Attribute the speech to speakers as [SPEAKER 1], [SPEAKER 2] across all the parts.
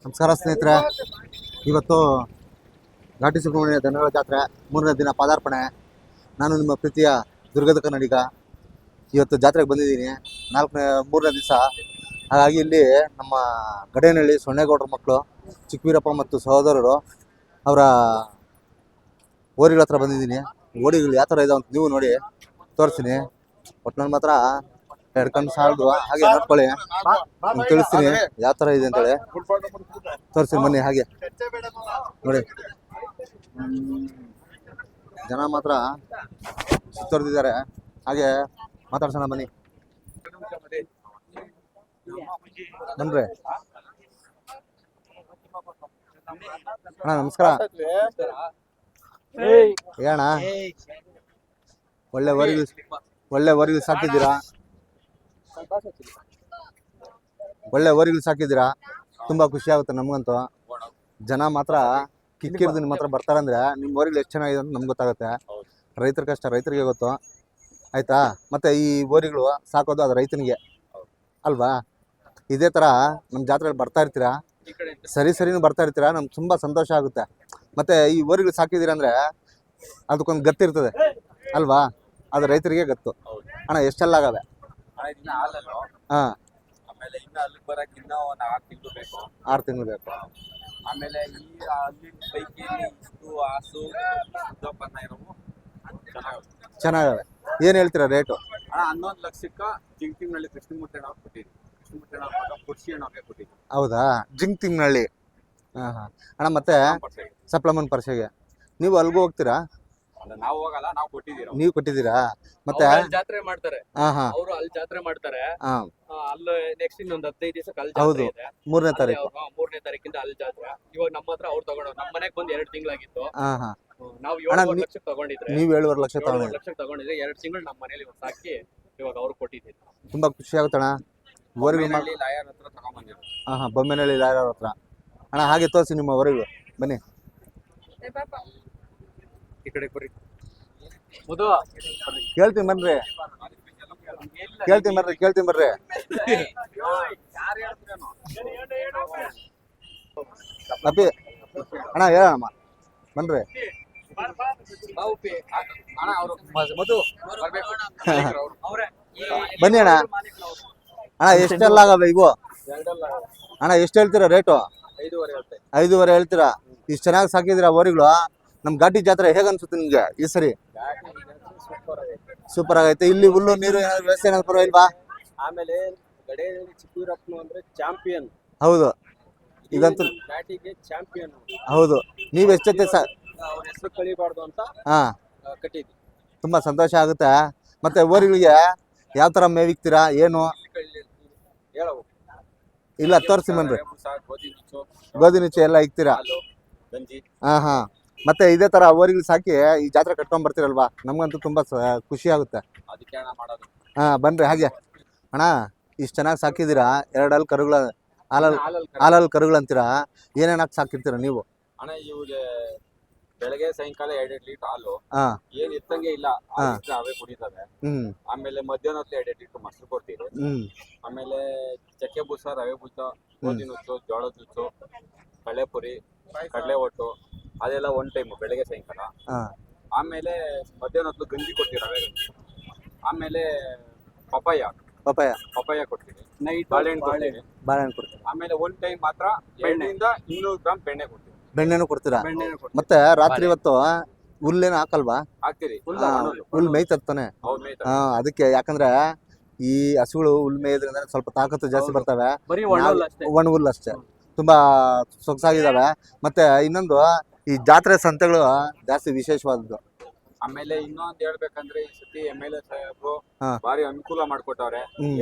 [SPEAKER 1] ನಮಸ್ಕಾರ ಸ್ನೇಹಿತರೆ, ಇವತ್ತು ಘಾಟಿ ಸುಬ್ರಹ್ಮಣ್ಯ ದನಗಳ ಜಾತ್ರೆ 3ನೇ ದಿನ ಪಾದಾರ್ಪಣೆ. ನಾನು ನಿಮ್ಮ ಪ್ರೀತಿಯ ದುರ್ಗದ ಕನ್ನಡಿಗ. ಇವತ್ತು ಜಾತ್ರೆಗೆ ಬಂದಿದ್ದೀನಿ 3ನೇ ದಿವಸ. ಹಾಗಾಗಿ ಇಲ್ಲಿ ನಮ್ಮ ಗಡೇನಹಳ್ಳಿ ಸೊನ್ನೇಗೌಡರ ಮಕ್ಕಳು ಚಿಕ್ಕವೀರಪ್ಪ ಮತ್ತು ಸಹೋದರರು ಅವರ ಓರಿಗಳ ಹತ್ರ ಬಂದಿದ್ದೀನಿ. ಓರಿಗಳು ಯಾವ ಥರ ಇದಾವೆ ಅಂತ ನೀವು ನೋಡಿ ತೋರಿಸ್ತೀನಿ. ಒಟ್ಟಿನಲ್ಲಿ ಮಾತ್ರ ಎಡ್ಕೊಂಡು ಸಾಲದು, ಹಾಗೆ ನೋಡ್ಕೊಳ್ಳಿ, ನಿಮ್ಗೆ ತಿಳಿಸ್ತೀನಿ ಯಾವ ಥರ ಇದೆ ಅಂತೇಳಿ. ತೋರಿಸ್ತೀನಿ ಬನ್ನಿ. ಹಾಗೆ ನೋಡಿ, ಜನ ಮಾತ್ರ ಸುತ್ತೋರ್ದಿದ್ದಾರೆ. ಹಾಗೆ ಮಾತಾಡ್ಸೋಣ ಬನ್ನಿ. ಬನ್ರಿ ಅಣ್ಣ, ನಮಸ್ಕಾರ. ಏಣ ಒಳ್ಳೆ ವರಿಗಳು ಸಾಕಿದ್ದೀರಾ, ತುಂಬಾ ಖುಷಿ ಆಗುತ್ತೆ ನಮ್ಗಂತೂ. ಜನ ಮಾತ್ರ ಕಿಕ್ಕಿರ್ದು ನಿಮ್ಮ ಹತ್ರ ಬರ್ತಾರಂದ್ರೆ ನಿಮ್ಮ ಓರಿಗಳು ಎಷ್ಟು ಚೆನ್ನಾಗಿದೆ ಅಂತ ನಮ್ಗೆ ಗೊತ್ತಾಗುತ್ತೆ. ರೈತರ ಕಷ್ಟ ರೈತರಿಗೆ ಗೊತ್ತು, ಆಯ್ತಾ? ಮತ್ತೆ ಈ ಓರಿಗಳು ಸಾಕೋದು ಅದು ರೈತನಿಗೆ ಅಲ್ವಾ? ಇದೇ ಥರ ನಮ್ಮ ಜಾತ್ರೆಯಲ್ಲಿ ಬರ್ತಾ ಇರ್ತೀರಾ, ಸರಿನೂ ಬರ್ತಾ ಇರ್ತೀರಾ, ನಮ್ಗೆ ತುಂಬ ಸಂತೋಷ ಆಗುತ್ತೆ. ಮತ್ತೆ ಈ ಓರಿಗಳು ಸಾಕಿದ್ದೀರಾ ಅಂದರೆ ಅದಕ್ಕೊಂದು ಗತ್ತಿರ್ತದೆ ಅಲ್ವಾ? ಅದು ರೈತರಿಗೆ ಗೊತ್ತು. ಅಣ್ಣ ಎಷ್ಟೆಲ್ಲ ಆಗವೆ? ಹಾಂ,
[SPEAKER 2] ಆಮೇಲೆ ಇನ್ನು ಅಲ್ಲಿಗೆ ಬರಕ್ಕೆ ಇನ್ನೂ ಒಂದು
[SPEAKER 1] 6 ತಿಂಗಳು ಬೇಕು.
[SPEAKER 2] ಆಮೇಲೆ ಈ ಅಲ್ಲಿ ಪೈಕಿ ಇಷ್ಟು ಹಾಸು ಉದ್ದಪ್ಪನ್ನ ಇರೋವು
[SPEAKER 1] ಚೆನ್ನಾಗವೆ. ಏನು ಹೇಳ್ತೀರಾ ರೇಟು?
[SPEAKER 2] ಅಣ್ಣ 11 ಲಕ್ಷಕ್ಕೆ ಜಿಂಕ್ತಿಮ್ನಳ್ಳಿ ಕೃಷ್ಣಮೂರ್ತಿ ಅವ್ರು ಕೊಟ್ಟಿದ್ವಿ. ಕೃಷ್ಣಮೂರ್ತಿ ಅವ್ರ ಕುರ್ಚಿ ಅಣ್ಣಗೆ ಕೊಟ್ಟಿದ್ವಿ.
[SPEAKER 1] ಹೌದಾ? ಜಿಂಕ್ತಿಮ್ನಳ್ಳಿ. ಹಾಂ. ಅಣ್ಣ ಮತ್ತೆ ಸಪ್ಲಮನ್ ಪರ್ಸೆಗೆ ನೀವು ಅಲ್ಗೂ ಹೋಗ್ತೀರಾ?
[SPEAKER 2] ನಾವು ಹೋಗಲ್ಲ, ನಾವು ಕೊಟ್ಟಿದ್ದೀರಾ.
[SPEAKER 1] ನೀವು ಕೊಟ್ಟಿದ್ದೀರಾ? ಮತ್ತೆ
[SPEAKER 2] ಜಾತ್ರೆ ಮಾಡ್ತಾರೆ, ಅವರು ಅಲ್ಲಿ ಜಾತ್ರೆ ಮಾಡ್ತಾರೆ. ಅಲ್ಲಿ ನೆಕ್ಸ್ಟ್ ಇನ್ನೊಂದು 15 ದಿವಸಕ್ಕೆ ಅಲ್ಲಿ ಜಾತ್ರೆ ಇದೆ.
[SPEAKER 1] 3ನೇ ತಾರೀಕು
[SPEAKER 2] 3ನೇ ತಾರೀಕಿಂದ ಅಲ್ಲಿ ಜಾತ್ರೆ. ಇವಾಗ ನಮ್ಮ ಹತ್ರ ಅವ್ರು ತಗೊಂಡು ನಮ್ಮ ಮನೆಗೆ ಬಂದು 2 ತಿಂಗಳಾಗಿತ್ತು. ನಾವು 7 ಲಕ್ಷಕ್ಕೆ ತಗೊಂಡಿದ್ರೆ,
[SPEAKER 1] ನೀವು 7.5 ಲಕ್ಷ
[SPEAKER 2] ತಗೊಂಡಿದ್ರೆ 2 ತಿಂಗಳು ನಮ್ಮ ಮನೇಲಿ ಸಾಕಿ ಇವಾಗ ಅವ್ರು ಕೊಟ್ಟಿದ್ದೀವಿ.
[SPEAKER 1] ತುಂಬಾ ಖುಷಿ ಆಗುತ್ತಣ್ಣ.
[SPEAKER 2] ಬೊಮ್ಮೆನಹಳ್ಳಿ ಲಾಯರ್ ಹತ್ರ ತಗೊಂಡ್ಬಂದಿರೋ.
[SPEAKER 1] ಬೊಮ್ಮೆನಹಳ್ಳಿ ಲಾಯರ್ ಹತ್ರ. ಅಣ್ಣ ಹಾಗೆ ತೋರಿಸಿ ನಿಮ್ಮ ಹೊರಗೆ ಬನ್ನಿ.
[SPEAKER 2] ಈ ಕಡೆ ಬರ್ರಿ.
[SPEAKER 1] ಕೇಳ್ತೀನಿ ಬನ್ರಿ. ಅಪ್ಪಿ ಅಣ್ಣ ಹೇಳಮ್ಮ ಬನ್ರಿ. ಬನ್ನಿ ಅಣ್ಣ. ಅಣ್ಣ ಎಷ್ಟೆಲ್ಲ ಆಗವೆ ಇವು? ಅಣ್ಣ ಎಷ್ಟು ಹೇಳ್ತೀರಾ ರೇಟು? 5.5 ಹೇಳ್ತೀರಾ? ಇಷ್ಟು ಚೆನ್ನಾಗಿ ಸಾಕಿದ್ದೀರಾ ಓರಿಗಳು. ನಮ್ಮ ಘಾಟಿ ಜಾತ್ರೆ ಹೇಗೆ ಅನ್ಸುತ್ತೆ ನಿಮ್ಗೆ ಈ ಸರಿ? ಸೂಪರ್ ಆಗೈತೆ. ಇಲ್ಲಿ ಹುಲ್ಲು ನೀರು ಏನಾದ್ರು ವ್ಯವಸ್ಥೆ ಏನಾದ್ರು ಪರವಾಗಿಲ್ವಾ?
[SPEAKER 2] ಆಮೇಲೆ ಚಿಕ್ಕವೀರಪ್ಪನು ಅಂದ್ರೆ ಚಾಂಪಿಯನ್.
[SPEAKER 1] ಹೌದು, ಇದಂತೂ
[SPEAKER 2] ಘಾಟಿಗೆ ಚಾಂಪಿಯನ್.
[SPEAKER 1] ಹೌದು. ನೀವು ಎಷ್ಟೊತ್ತೆ
[SPEAKER 2] ಅವ್ರ ಹೆಸರು ಕಳಿಬಾರ್ದು ಅಂತ ಕಟ್ಟಿದ್ವಿ.
[SPEAKER 1] ತುಂಬಾ ಸಂತೋಷ ಆಗುತ್ತೆ. ಮತ್ತೆ ಓರಿಗಳಿಗೆ ಯಾವ ತರ ಮೇವಿಕ್ತೀರಾ ಏನು?
[SPEAKER 2] ಹೇಳವು
[SPEAKER 1] ಇಲ್ಲ ತೋರಿಸಿ ಬನ್ರಿ. ಗೋಧಿ ನುಚ್ಚು ಎಲ್ಲ ಇಕ್ತೀರಾ? ಮತ್ತೆ ಇದೇ ತರ ಓರಿಗಳು ಸಾಕಿ ಈ ಜಾತ್ರೆ ಕಟ್ಕೊಂಡ್ ಬರ್ತೀರಲ್ವಾ? ನಮ್ಗಂತೂ ತುಂಬಾ ಖುಷಿ ಆಗುತ್ತೆ. ಬನ್ರಿ ಹಾಗೆ. ಅಣ್ಣ ಇಷ್ಟು ಚೆನ್ನಾಗಿ ಸಾಕಿದ್ದೀರಾ. 2 ಕರುಗಳ ಹಾಲಲ್ಲಿ ಕರುಗಳಂತೀರಾ, ಏನೇನಾಗಿ ಸಾಕಿರ್ತೀರಾ ನೀವು?
[SPEAKER 2] ಅಣ್ಣ ಇವ್ಗೆ ಬೆಳಗ್ಗೆ ಸಾಯಂಕಾಲ 2 ಲೀಟರ್ ಹಾಲು ಏನ್ ಇತ್ತಂಗೆ ಇಲ್ಲ, ಅವೇ ಕುಡಿತವೆ. ಆಮೇಲೆ ಮಧ್ಯಾಹ್ನ ಹೊತ್ತು 2 ಲೀಟರ್ ಮೊಸರು ಕೊಡ್ತೀವಿ. ಆಮೇಲೆ ಚಕ್ಕೆ ಬೂಸ, ರವೆ ಬೂಸ, ಗೋಧಿ ನುಚ್ಚು, ಜೋಳದ ನುಚ್ಚು, ಕಳೆಪುರಿ, ಕಡಲೆ ಒಟ್ಟು ಅದೆಲ್ಲ 1 ಟೈಮ್ ಬೆಳಗ್ಗೆ ಸಾಯಂಕಾಲ. ಆಮೇಲೆ ಮಧ್ಯಾಹ್ನ ಹೊತ್ತು ಗಂಜಿ ಕೊಡ್ತೀವಿ, ರವೆ ಗಂಜಿ. ಆಮೇಲೆ ಪಪಾಯ ಕೊಡ್ತೀವಿ. ನೈಟ್ ಬಾಳೆಹಣ್ಣು ಕೊಡ್ತೀವಿ. ಆಮೇಲೆ 1 ಟೈಮ್ ಮಾತ್ರ ಬೆಣ್ಣೆಯಿಂದ 200 ಗ್ರಾಮ್ ಬೆಣ್ಣೆ ಕೊಡ್ತೀವಿ.
[SPEAKER 1] ಬೆಣ್ಣೆನೂ ಕೊಡ್ತೀರಾ? ಮತ್ತೆ ರಾತ್ರಿ ಹೊತ್ತು ಹುಲ್ಲೇನು ಹಾಕಲ್ವಾ?
[SPEAKER 2] ಹಾಕ್ತೀರಿ.
[SPEAKER 1] ಹುಲ್ ಮೇಯ್ತಾನೆ. ಅದಕ್ಕೆ ಯಾಕಂದ್ರೆ ಈ ಹಸುಗಳು ಹುಲ್ ಮೇಯ್ದ್ರಿಂದ ಸ್ವಲ್ಪ ತಾಕತ್ತು ಜಾಸ್ತಿ ಬರ್ತವೆ. ಒಣ ಹುಲ್ಲು ಅಷ್ಟೇ ತುಂಬಾ ಸೊಗಸಾಗಿದ್ದಾವೆ. ಮತ್ತೆ ಇನ್ನೊಂದು ಈ ಜಾತ್ರೆ ಸಂತೆಗಳು ಜಾಸ್ತಿ ವಿಶೇಷವಾದದ್ದು.
[SPEAKER 2] ಆಮೇಲೆ ಇನ್ನೊಂದು ಹೇಳ್ಬೇಕಂದ್ರೆ ಈ ಸತಿ MLA ಸಾಹೇಬ್ರು ಬಾರಿ ಅನುಕೂಲ ಮಾಡ್ಕೊಟ್ಟವ್ರೆ.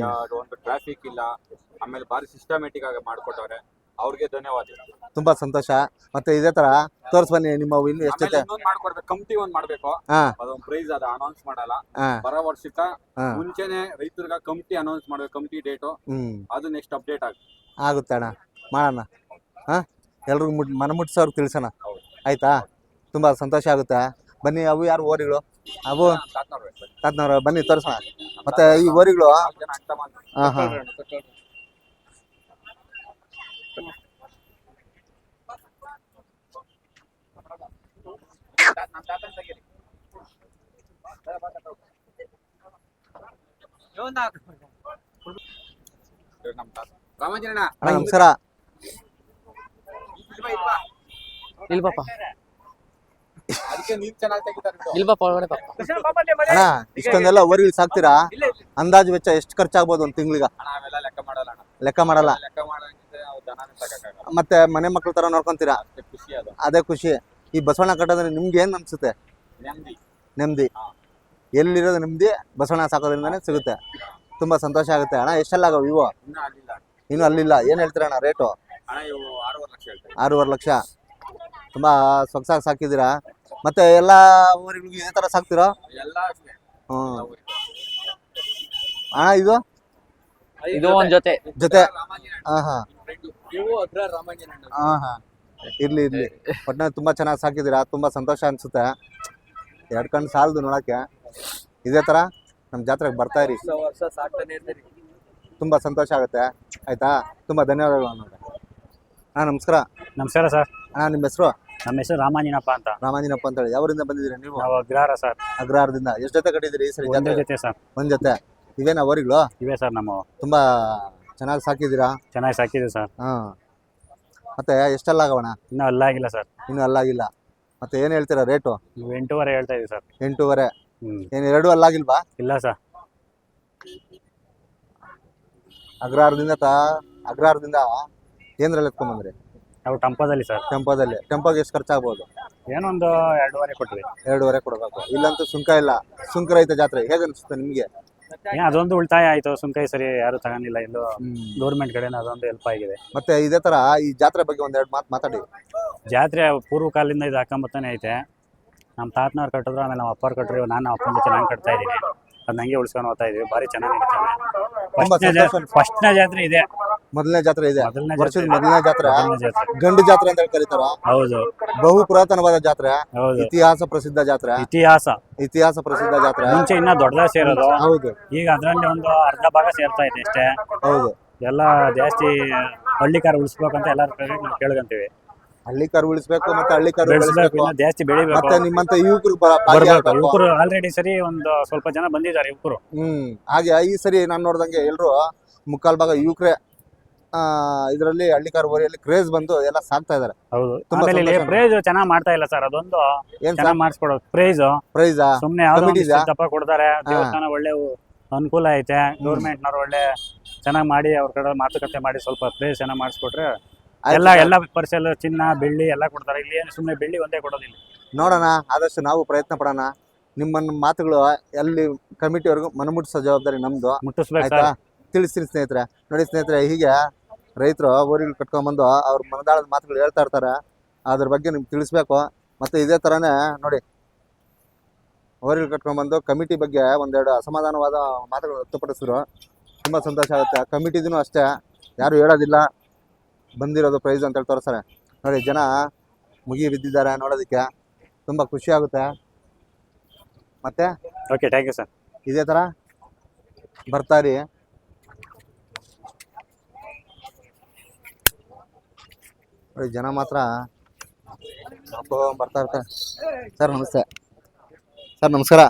[SPEAKER 2] ಒಂದು ಟ್ರಾಫಿಕ್ ಇಲ್ಲ, ಆಮೇಲೆ ಬಾರಿ ಸಿಸ್ಟಮ್ಯಾಟಿಕ್ ಆಗಿ ಮಾಡ್ಕೊಟ್ಟವ್ರೆ. ಅವ್ರಿಗೆ ಧನ್ಯವಾದ.
[SPEAKER 1] ತುಂಬಾ ಸಂತೋಷ. ಮತ್ತೆ ಇದೇ ತರ ತೋರ್ಸ್ ಬನ್ನಿ ನಿಮ್ಮ ಇನ್ನು ಎಷ್ಟೈತೆ
[SPEAKER 2] ಮಾಡ್ಕೊಡ್ಬೇಕು. ಕಮಿಟಿ ಒಂದ್ ಮಾಡ್ಬೇಕು, ಅದೊಂದು ಪ್ರೈಸ್ ಅದ ಅನೌನ್ಸ್ ಮಾಡಲ್ಲ. ಬರೋ ವರ್ಷಕ್ಕ ಮುಂಚೆನೆ ರೈತರಿಗೆ ಕಮಿಟಿ ಅನೌನ್ಸ್ ಮಾಡ್ಬೇಕು. ಕಮಿಟಿ ಡೇಟು ಅದು ನೆಕ್ಸ್ಟ್ ಅಪ್ಡೇಟ್
[SPEAKER 1] ಆಗುತ್ತೆ ಅಣ್ಣ, ಮಾಡೋಣ. ಎಲ್ರಿಗೂ ಮನ ಮುಟ್ಸೋರ್ಗೆ ತಿಳಿಸೋಣ, ಆಯ್ತಾ? ತುಂಬಾ ಸಂತೋಷ ಆಗುತ್ತೆ. ಬನ್ನಿ. ಅವು ಯಾರು ಓರಿಗಳು? ಅವು ತಾತ್ನವ್ರ. ಬನ್ನಿ ತೋರಿಸೋಣ. ಮತ್ತೆ ಈ ಓರಿಗಳು
[SPEAKER 2] ನಮ್ಮ ತಾತ. ರಾಮಾಂಜನಣ್ಣ
[SPEAKER 1] ಅಣ್ಣ ನಮಸ್ಕಾರ.
[SPEAKER 3] ಇಲ್ಲಿ ಪಾಪ
[SPEAKER 2] ಅದಕ್ಕೆ ನೀರ್ ಚೆನ್ನಾಗಿ ತೆಗಿತಾರೆ ಬಿಡು.
[SPEAKER 3] ಇಲ್ಲಿ ಪಾಪ ಒಳಗಡೆ ಪಾಪ.
[SPEAKER 1] ಅಣ್ಣ ಇಷ್ಟೊಂದೆಲ್ಲ ಓರಿಗಳು ಸಾಕ್ತೀರಾ, ಅಂದಾಜು ವೆಚ್ಚ ಎಷ್ಟು ಖರ್ಚಾಗ್ಬೋದು ಒಂದು ತಿಂಗಳಿಗೆ?
[SPEAKER 2] ಅಣ್ಣ ಅವೆಲ್ಲ ಲೆಕ್ಕ ಮಾಡಲ್ಲ ಅಣ್ಣ.
[SPEAKER 1] ಲೆಕ್ಕ ಮಾಡಲ್ಲ.
[SPEAKER 2] ಲೆಕ್ಕ ಮಾಡಂಗಿದ್ರೆ ನಾವು ದನನೇ ಸಾಕಾಗಲ್ಲ.
[SPEAKER 1] ಮತ್ತೆ ಮನೆ ಮಕ್ಳ ತರ ನೋಡ್ಕೊಂತೀರಾ,
[SPEAKER 2] ಅಷ್ಟೇ ಖುಷಿ ಅದು.
[SPEAKER 1] ಅದೇ ಖುಷಿ. ಈ ಬಸವಣ್ಣ ಕಟ್ಟೋದ್ರೆ ನಿಮ್ಗೆ ಏನ್ ಅನ್ಸುತ್ತೆ?
[SPEAKER 2] ನೆಮ್ಮದಿ.
[SPEAKER 1] ನೆಮ್ಮದಿ. ಎಲ್ಲಿರೋದು ನೆಮ್ಮದಿ ಬಸವಣ್ಣ ಸಾಕೋದ್ರಿಂದಾನೇ ಸಿಗುತ್ತೆ. ತುಂಬಾ ಸಂತೋಷ ಆಗುತ್ತೆ. ಅಣ್ಣ ಎಷ್ಟೆಲ್ಲ ಆಗವು ಇವು?
[SPEAKER 2] ಇನ್ನೂ ಆಗಿಲ್ಲ.
[SPEAKER 1] ಇನ್ನು ಅಲ್ಲಿಲ್ಲ. ಏನ್ ಹೇಳ್ತೀರ ಅಣ್ಣ ರೇಟು?
[SPEAKER 2] ಅಣ್ಣ ಇವು 6.5 ಲಕ್ಷ ಹೇಳ್ತಾರೆ.
[SPEAKER 1] 6.5 ಲಕ್ಷ. ತುಂಬಾ ಸೊಗಸಾಗಿ ಸಾಕಿದ್ದೀರಾ. ಮತ್ತೆ ಎಲ್ಲಾ ಊರಿಗೂ ಇದೇ ತರ ಸಾಕ್ತೀರಾ?
[SPEAKER 2] ಎಲ್ಲ ಅಷ್ಟೇ.
[SPEAKER 1] ಹ್ಮ್. ಅಣ್ಣ ಇದು
[SPEAKER 3] ಇದು ಒಂದ್ ಜೊತೆ
[SPEAKER 1] ಜೊತೆ.
[SPEAKER 2] ರಾಮಾಂಜನಣ್ಣ
[SPEAKER 1] ಹಾ ಹಾ
[SPEAKER 2] ಇವು ಅಗ್ರ ರಾಮಾಂಜನಣ್ಣ.
[SPEAKER 1] ಹಾ ಹಾ ಇರ್ಲಿ ಇರ್ಲಿ. ಒಟ್ನಲ್ಲಿ ತುಂಬಾ ಚೆನ್ನಾಗಿ ಸಾಕಿದ್ದೀರಾ. ತುಂಬಾ ಸಂತೋಷ ಅನ್ಸುತ್ತೆ. 2 ಕಣ್ಣು ಸಾಲದು ನೋಡಕ್ಕೆ. ಇದೇ ತರ ನಮ್ ಜಾತ್ರೆಗೆ ಬರ್ತಾ ಇರಿ.
[SPEAKER 2] ವರ್ಷ ಸಾಕ್ತಾನೆ ಇರ್ತೀರಿ.
[SPEAKER 1] ತುಂಬಾ ಸಂತೋಷ ಆಗುತ್ತೆ. ಆಯ್ತಾ? ತುಂಬಾ ಧನ್ಯವಾದಗಳು ಅಣ್ಣ. ಹಾ ನಮಸ್ಕಾರ.
[SPEAKER 3] ನಮಸ್ಕಾರ ಸರ್.
[SPEAKER 1] ಅಣ್ಣ ನಿಮ್ಮ ಹೆಸರು?
[SPEAKER 3] ನಮ್ಮ ಹೆಸರು ರಾಮಾಂಜಿನಪ್ಪ ಅಂತ.
[SPEAKER 1] ರಾಮಾಂಜಿನಪ್ಪ ಅಂತ ಹೇಳಿ. ಯಾವರಿಂದ ಬಂದಿದ್ದೀರಾ ನೀವು?
[SPEAKER 3] ನಾವು ಅಗ್ರಹಾರ ಸರ್.
[SPEAKER 1] ಅಗ್ರಹಾರದಿಂದ. ಎಷ್ಟು ಜೊತೆ ಕಟ್ಟಿದ್ದೀರಿ ಈ ಸರಿ
[SPEAKER 3] ಒಂದೇ
[SPEAKER 1] ಜಾತ್ರೆ?
[SPEAKER 3] ಜೊತೆ ಸರ್.
[SPEAKER 1] ಒಂದ್ ಜೊತೆ. ಇವೇನಾ ಊರಿಗಳು?
[SPEAKER 3] ಇವೆ ಸರ್ ನಮ್ಮ.
[SPEAKER 1] ತುಂಬಾ ಚೆನ್ನಾಗಿ ಸಾಕಿದ್ದೀರಾ.
[SPEAKER 3] ಚೆನ್ನಾಗಿ ಸಾಕಿದೆ ಸರ್.
[SPEAKER 1] ಹಾ ಮತ್ತೆ ಎಷ್ಟೆಲ್ಲ ಆಗವಣ?
[SPEAKER 3] ಇನ್ನೂ ಅಲ್ಲಾಗಿಲ್ಲ ಸರ್.
[SPEAKER 1] ಇನ್ನು ಅಲ್ಲಾಗಿಲ್ಲ. ಮತ್ತೆ ಏನ್ ಹೇಳ್ತೀರಾ ರೇಟು?
[SPEAKER 3] ನೀವು 8.5 ಹೇಳ್ತಾ ಇದೀವಿ ಸರ್.
[SPEAKER 1] 8.5.
[SPEAKER 3] ಹ್ಮ್.
[SPEAKER 1] ಏನ್ 2 ಅಲ್ಲಾಗಿಲ್ವಾ?
[SPEAKER 3] ಇಲ್ಲ ಸರ್.
[SPEAKER 1] ಅಗ್ರಹಾರದಿಂದ ಏನ್ರಲ್ಲಿ ಎತ್ಕೊಂಡ್ಬಂದ್ರಿ?
[SPEAKER 3] ನಾವು ಟಂಪದಲ್ಲಿ ಸರ್.
[SPEAKER 1] ಟೆಂಪೋದಲ್ಲಿ. ಟೆಂಪೋಗೆ ಎಷ್ಟು ಖರ್ಚಾಗ್ಬೋದು?
[SPEAKER 3] ಏನೊಂದು 2.5 ಕೊಟ್ವಿ.
[SPEAKER 1] 2.5 ಕೊಡಬೇಕು. ಇಲ್ಲಂತೂ ಸುಂಕ ಇಲ್ಲ. ಸುಂಕ ರಹಿತ ಜಾತ್ರೆ ಹೇಗೆ ಅನಿಸುತ್ತೆ ನಿಮ್ಗೆ?
[SPEAKER 3] ಅದೊಂದು ಉಳಿತಾಯ ಆಯ್ತು. ಸುಂಕೈ ಸರಿ ಯಾರು ತಗೊಂಡಿಲ್ಲ. ಇಲ್ಲೂ ಗೌರ್ಮೆಂಟ್ ಕಡೆನ ಅದೊಂದು ಹೆಲ್ಪ್ ಆಗಿದೆ.
[SPEAKER 1] ಮತ್ತೆ ಇದೇ ತರ ಈ ಜಾತ್ರೆ ಬಗ್ಗೆ ಒಂದೆರಡು ಮಾತು ಮಾತಾಡಿ.
[SPEAKER 3] ಜಾತ್ರೆ ಪೂರ್ವ ಕಾಲದಿಂದ ಇದು ಹಾಕೊಂಬತ್ತಾನೆ ಐತೆ. ನಮ್ಮ ತಾತನವ್ರು ಕಟ್ಟಿದ್ರು, ಆಮೇಲೆ ನಮ್ಮ ಅಪ್ಪವ್ರು ಕಟ್ಟಿದ್ರು, ನಾನು ನಮ್ಮ ಅಪ್ಪನ ಜೊತೆ ನಾನು ಕಟ್ತಾ ಇದ್ದೀನಿ. ಅದು ನಂಗೆ ಉಳಿಸ್ಕೊಂಡು ಹೋಗ್ತಾ ಇದೀವಿ. ಭಾರಿ ಚೆನ್ನಾಗಿ ನಡೀತಾವೆ. ಫಸ್ಟ್ನೇ ಜಾತ್ರೆ ಇದೆ.
[SPEAKER 1] ಮೊದಲನೇ ಜಾತ್ರೆ ಇದೆ.
[SPEAKER 3] ಮೊದಲನೇ
[SPEAKER 1] ವರ್ಷದ
[SPEAKER 3] ಜಾತ್ರೆ.
[SPEAKER 1] ಮೊದಲನೇ ಜಾತ್ರೆ.
[SPEAKER 3] ಮೊದಲನೇ ಜಾತ್ರೆ.
[SPEAKER 1] ಗಂಡು ಜಾತ್ರೆ ಅಂತ ಹೇಳಿ ಕರೀತಾರ.
[SPEAKER 3] ಹೌದು
[SPEAKER 1] ಬಹು ಪುರಾತನವಾದ ಜಾತ್ರೆ.
[SPEAKER 3] ಹೌದು.
[SPEAKER 1] ಇತಿಹಾಸ ಪ್ರಸಿದ್ಧ ಜಾತ್ರೆ.
[SPEAKER 3] ಇತಿಹಾಸ
[SPEAKER 1] ಪ್ರಸಿದ್ಧ ಜಾತ್ರೆ.
[SPEAKER 3] ಮುಂಚೆ ಇನ್ನ ದೊಡ್ಡದಾಗಿ ಸೇರೋದು.
[SPEAKER 1] ಹೌದು.
[SPEAKER 3] ಈಗ ಅದರಲ್ಲಿ ಒಂದು ಅರ್ಧ ಭಾಗ ಸೇರ್ತಾ ಇದೆ ಅಷ್ಟೇ.
[SPEAKER 1] ಹೌದು.
[SPEAKER 3] ಎಲ್ಲ ಜಾಸ್ತಿ ಹಳ್ಳಿಕಾರ ಉಳಿಸ್ಬೇಕಂತ ಎಲ್ಲರ ನಾವು ಕೇಳ್ಕೊಂತೀವಿ.
[SPEAKER 1] ಹಳ್ಳಿ ಕಾರು ಉಳಿಸ್ಬೇಕು, ಮತ್ತೆ ಹಳ್ಳಿ ಕಾರು
[SPEAKER 3] ಬೆಳೆಸ್ಬೇಕು,
[SPEAKER 1] ಬೆಳೆಸ್ಬೇಕು,
[SPEAKER 3] ಇನ್ನ ಜಾಸ್ತಿ ಬೆಳಿಬೇಕು.
[SPEAKER 1] ಮತ್ತೆ ನಿಮ್ಮಂತ ಯುವಕರು
[SPEAKER 3] ಬರ್ಬೇಕು. ಯುವಕರು ಆಲ್ರೆಡಿ ಸರಿ ಒಂದು ಸ್ವಲ್ಪ ಜನ ಬಂದಿದ್ದಾರೆ ಯುವಕರು.
[SPEAKER 1] ಹಾಗೆ ಈ ಸರಿ ನಾನು ನೋಡ್ದಂಗೆ ಎಲ್ರು ಮುಕ್ಕಾಲ್ ಭಾಗ ಯುವಕರೇ ಇದರಲ್ಲಿ ಹಳ್ಳಿ ಕಾರು ಓರಿಯಲ್ಲಿ ಕ್ರೇಜ್ ಬಂದು ಎಲ್ಲ ಸಾಕ್ತಾ ಇದಾರೆ.
[SPEAKER 3] ಹೌದು.
[SPEAKER 1] ತುಂಬಾ
[SPEAKER 3] ಆಮೇಲೆ ಇಲ್ಲಿ
[SPEAKER 1] ಸಂತೋಷ.
[SPEAKER 3] ಪ್ರೈಸ್ ಚೆನ್ನಾಗಿ ಮಾಡ್ತಾ ಇಲ್ಲ ಸರ್. ಅದೊಂದು
[SPEAKER 1] ಏನ್
[SPEAKER 3] ಚೆನ್ನಾಗಿ ಮಾಡಿಸ್ಕೊಡೋದು ಪ್ರೈಸ್. ಸುಮ್ನೆ ಯಾವ್ದೋ
[SPEAKER 1] Committee
[SPEAKER 3] ಒಂದು ದಪ್ಪ ಕೊಡ್ತಾರೆ. ದೇವಸ್ಥಾನ ಒಳ್ಳೆ ಅನುಕೂಲ ಐತೆ. ಗೌರ್ಮೆಂಟ್ ನವ್ರು ಒಳ್ಳೆ ಚೆನ್ನಾಗಿ ಮಾಡಿ ಅವ್ರ ಕಡೆ ಮಾತುಕತೆ ಮಾಡಿ ಸ್ವಲ್ಪ ಪ್ರೈಸ್ ಚೆನ್ನಾಗಿ ಮಾಡಿಸ್ಕೊಟ್ರೆ ಎಲ್ಲ ಪರ್ಸೆಲ್ ಚಿನ್ನ ಬೆಳ್ಳಿ ಎಲ್ಲ ಕೊಡ್ತಾರೆ. ಇಲ್ಲಿ ಏನು ಸುಮ್ಮನೆ ಬೆಳ್ಳಿ ಒಂದೇ ಕೊಡೋದಿಲ್ಲ.
[SPEAKER 1] ನೋಡೋಣ, ಆದಷ್ಟು ನಾವು ಪ್ರಯತ್ನ ಪಡೋಣ. ನಿಮ್ಮ ಮಾತುಗಳು ಎಲ್ಲಿ ಕಮಿಟಿವರೆಗೂ ಮನಮುಟ್ಟಿಸೋ ಜವಾಬ್ದಾರಿ ನಮ್ದು.
[SPEAKER 3] ಮುಟ್ಟಿಸ್ಬೇಕು
[SPEAKER 1] ಆಯ್ತಾ?
[SPEAKER 3] ಸರ್.
[SPEAKER 1] ತಿಳಿಸ್ತೀನಿ ಸ್ನೇಹಿತರೆ. ನೋಡಿ ಸ್ನೇಹಿತರೆ, ಹೀಗೆ ರೈತರು ಓರಿಗಳು ಕಟ್ಕೊಂಡ್ಬಂದು ಅವ್ರ ಮನದಾಳದ ಮಾತುಗಳು ಹೇಳ್ತಾ ಇರ್ತಾರೆ. ಅದ್ರ ಬಗ್ಗೆ ನಿಮ್ಗೆ ತಿಳಿಸ್ಬೇಕು. ಮತ್ತೆ ಇದೇ ತರನೇ ನೋಡಿ, ಓರಿಗಳು ಕಟ್ಕೊಂಡ್ಬಂದು ಕಮಿಟಿ ಬಗ್ಗೆ ಒಂದೆರಡು ಅಸಮಾಧಾನವಾದ ಮಾತುಗಳು ವ್ಯಕ್ತಪಡಿಸಿದ್ರು. ತುಂಬಾ ಸಂತೋಷ ಆಗುತ್ತೆ. ಕಮಿಟಿದೂ ಅಷ್ಟೇ, ಯಾರು ಹೇಳೋದಿಲ್ಲ, ಬಂದಿರೋದು ಪ್ರೈಸ್ ಅಂತ ಹೇಳಿ ತೋರಿಸ್ತಾರೆ. ನೋಡಿ, ಜನ ಮುಗಿ ಬಿದ್ದಿದ್ದಾರೆ ನೋಡೋದಕ್ಕೆ. ತುಂಬಾ ಖುಷಿ ಆಗುತ್ತೆ. ಮತ್ತೆ
[SPEAKER 3] ಓಕೆ, ಥ್ಯಾಂಕ್ ಯು ಸರ್.
[SPEAKER 1] ಇದೇ ತರ ಬರ್ತಾರಿ. ನೋಡಿ, ಜನ ಮಾತ್ರ ಬರ್ತಾ ಇರ್ತಾರೆ. ಸರ್ ನಮಸ್ತೆ. ಸರ್ ನಮಸ್ಕಾರ.